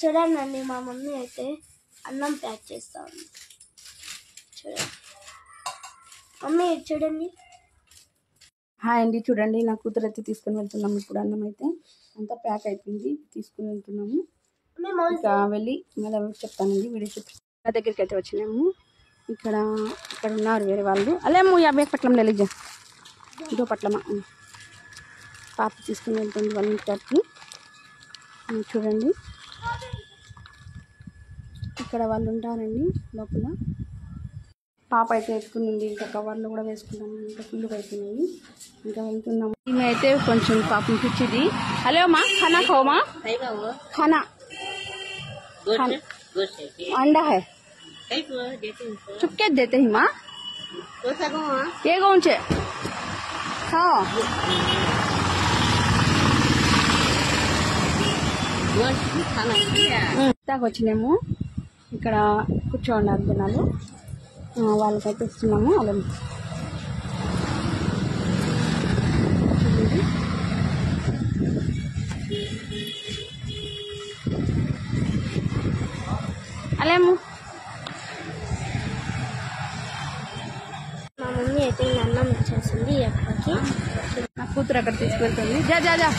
చూడండి మా మమ్మీ అయితే అన్నం ప్యాక్ చేస్తా ఉంది. చూడండి మమ్మీ, చూడండి. హాయ్ అండి, చూడండి నా కూతురు అయితే తీసుకుని వెళ్తున్నాము. ఇప్పుడు అన్నం అయితే అంతా ప్యాక్ అయిపోయింది, తీసుకుని వెళ్తున్నాము. ఇంకా వెళ్ళి మళ్ళీ చెప్తానండి, వీడియో చెప్తాను. నా దగ్గరికి అయితే వచ్చినాము. ఇక్కడ ఉన్నారు వేరే వాళ్ళు. అలేము 50 పట్లం నెలిజా ఇదో పట్లమా పాప తీసుకుని వెళ్తుంది వాళ్ళ ఇంటికి. చూడండి ఇక్కడ వాళ్ళు ఉంటారండి లోపల. పాప అయితే ఎత్తుకునింది, ఇంకా కవర్లో కూడా వేసుకున్నాము. ఇంకా ఫుల్గా అయిపోయినాయి, ఇంకా వెళ్తున్నాము. ఈమె అయితే కొంచెం పాపం పిచ్చిది. హలో మా ఖానా ఖాओ खाना अंडा है चुपके देते ही माँ ये कौन से हाँ ఇందాక వచ్చినాము. ఇక్కడ కూర్చోన్నారు జనాలు, వాళ్ళకైతే ఇస్తున్నాము. అలా అలేము మా మమ్మీ అయితే అన్నం ఇచ్చేసింది అక్కడికి. నా కూతురు అక్కడ తీసుకెళ్తుంది. జా జా జా